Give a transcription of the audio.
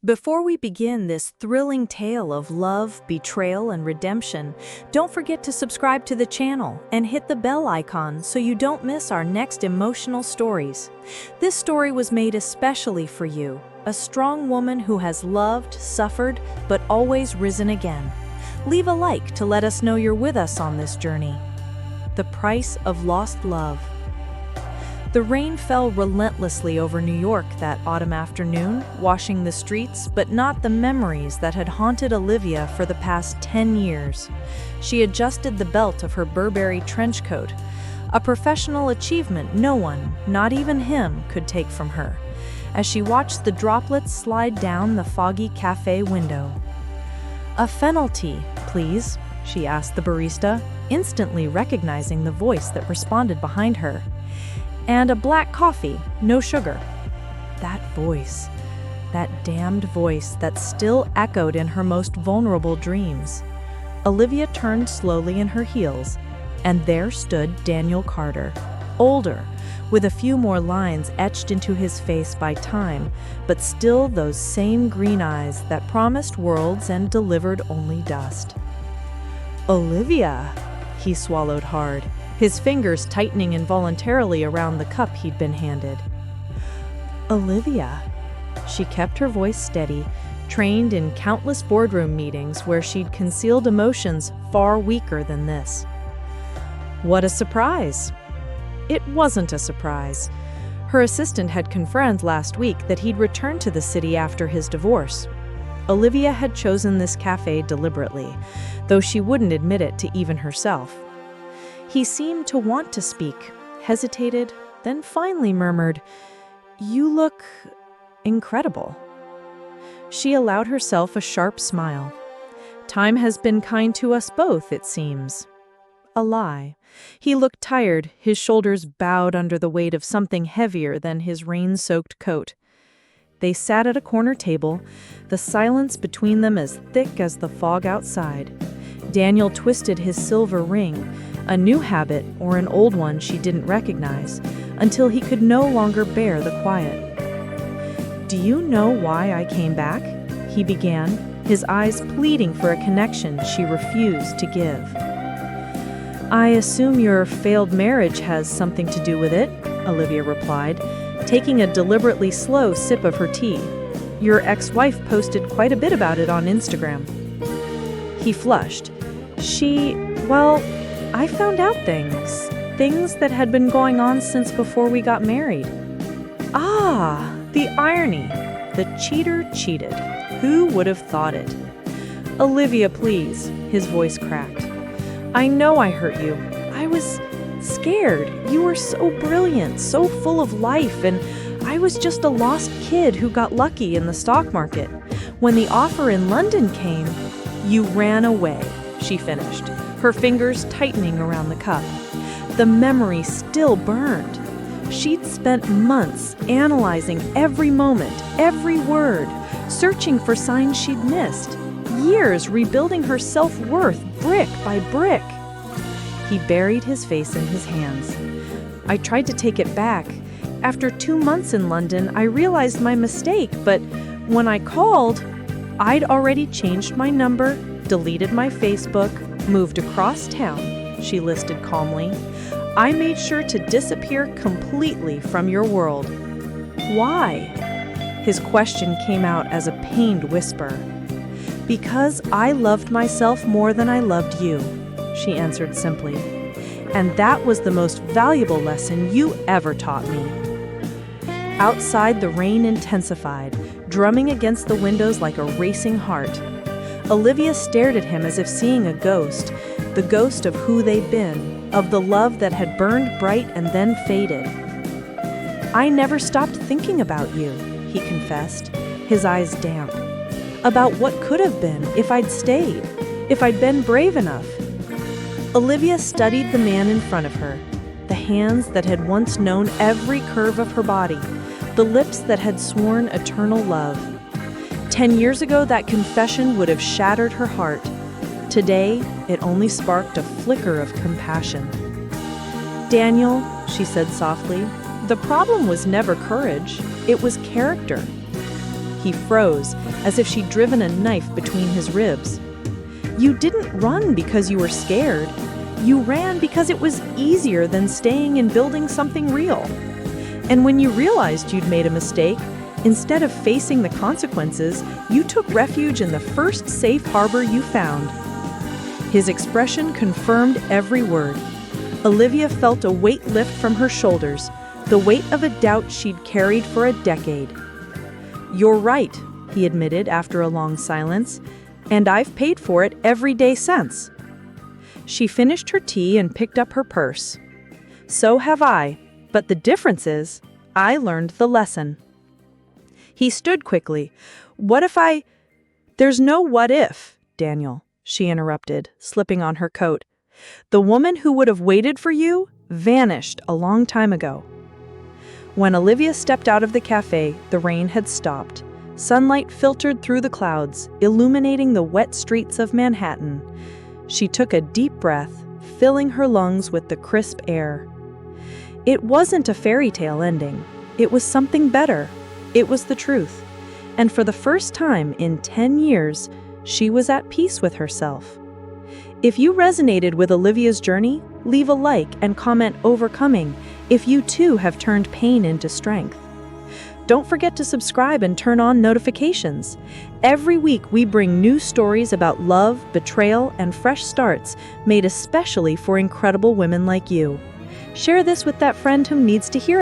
Before we begin this thrilling tale of love, betrayal, and redemption, don't forget to subscribe to the channel and hit the bell icon so you don't miss our next emotional stories. This story was made especially for you, a strong woman who has loved, suffered, but always risen again. Leave a like to let us know you're with us on this journey. The Price of Lost Love. The rain fell relentlessly over New York that autumn afternoon, washing the streets, but not the memories that had haunted Olivia for the past 10 years. She adjusted the belt of her Burberry trench coat, a professional achievement no one, not even him, could take from her, as she watched the droplets slide down the foggy cafe window. "A fennel tea, please," she asked the barista, instantly recognizing the voice that responded behind her. "And a black coffee, no sugar." That voice, that damned voice that still echoed in her most vulnerable dreams. Olivia turned slowly in her heels, and there stood Daniel Carter, older, with a few more lines etched into his face by time, but still those same green eyes that promised worlds and delivered only dust. "Olivia," he swallowed hard, his fingers tightening involuntarily around the cup he'd been handed. "Olivia." She kept her voice steady, trained in countless boardroom meetings where she'd concealed emotions far weaker than this. "What a surprise." It wasn't a surprise. Her assistant had confirmed last week that he'd returned to the city after his divorce. Olivia had chosen this cafe deliberately, though she wouldn't admit it to even herself. He seemed to want to speak, hesitated, then finally murmured, "You look incredible." She allowed herself a sharp smile. "Time has been kind to us both, it seems." A lie. He looked tired, his shoulders bowed under the weight of something heavier than his rain-soaked coat. They sat at a corner table, the silence between them as thick as the fog outside. Daniel twisted his silver ring, a new habit or an old one she didn't recognize, until he could no longer bear the quiet. "Do you know why I came back?" he began, his eyes pleading for a connection she refused to give. "I assume your failed marriage has something to do with it," Olivia replied, taking a deliberately slow sip of her tea. "Your ex-wife posted quite a bit about it on Instagram." He flushed. Well, I found out things that had been going on since before we got married." Ah, the irony. The cheater cheated. Who would have thought it? "Olivia, please," his voice cracked. "I know I hurt you. I was scared. You were so brilliant, so full of life, and I was just a lost kid who got lucky in the stock market. When the offer in London came, you ran away," she finished, her fingers tightening around the cup. The memory still burned. She'd spent months analyzing every moment, every word, searching for signs she'd missed, years rebuilding her self-worth brick by brick. He buried his face in his hands. "I tried to take it back. After 2 months in London, I realized my mistake, but when I called, I'd already changed my number, deleted my Facebook, moved across town," she listed calmly. "I made sure to disappear completely from your world." "Why?" His question came out as a pained whisper. "Because I loved myself more than I loved you," she answered simply. "And that was the most valuable lesson you ever taught me." Outside, the rain intensified, drumming against the windows like a racing heart. Olivia stared at him as if seeing a ghost, the ghost of who they'd been, of the love that had burned bright and then faded. "I never stopped thinking about you," he confessed, his eyes damp. "About what could have been if I'd stayed, if I'd been brave enough." Olivia studied the man in front of her, the hands that had once known every curve of her body, the lips that had sworn eternal love. 10 years ago, that confession would have shattered her heart. Today, it only sparked a flicker of compassion. "Daniel," she said softly, "the problem was never courage, it was character." He froze, as if she'd driven a knife between his ribs. You didn't run because you were scared. You ran because it was easier than staying and building something real. And when you realized you'd made a mistake, instead of facing the consequences, you took refuge in the first safe harbor you found. His expression confirmed every word. Olivia felt a weight lift from her shoulders, the weight of a doubt she'd carried for a decade. "You're right," he admitted after a long silence, "and I've paid for it every day since." She finished her tea and picked up her purse. "So have I, but the difference is, I learned the lesson." He stood quickly. "What if I—" "There's no what if, Daniel," she interrupted, slipping on her coat. "The woman who would have waited for you vanished a long time ago." When Olivia stepped out of the cafe, the rain had stopped. Sunlight filtered through the clouds, illuminating the wet streets of Manhattan. She took a deep breath, filling her lungs with the crisp air. It wasn't a fairy tale ending. It was something better. It was the truth. And for the first time in 10 years, she was at peace with herself. If you resonated with Olivia's journey, leave a like and comment "overcoming" if you too have turned pain into strength. Don't forget to subscribe and turn on notifications. Every week we bring new stories about love, betrayal, and fresh starts, made especially for incredible women like you. Share this with that friend who needs to hear it.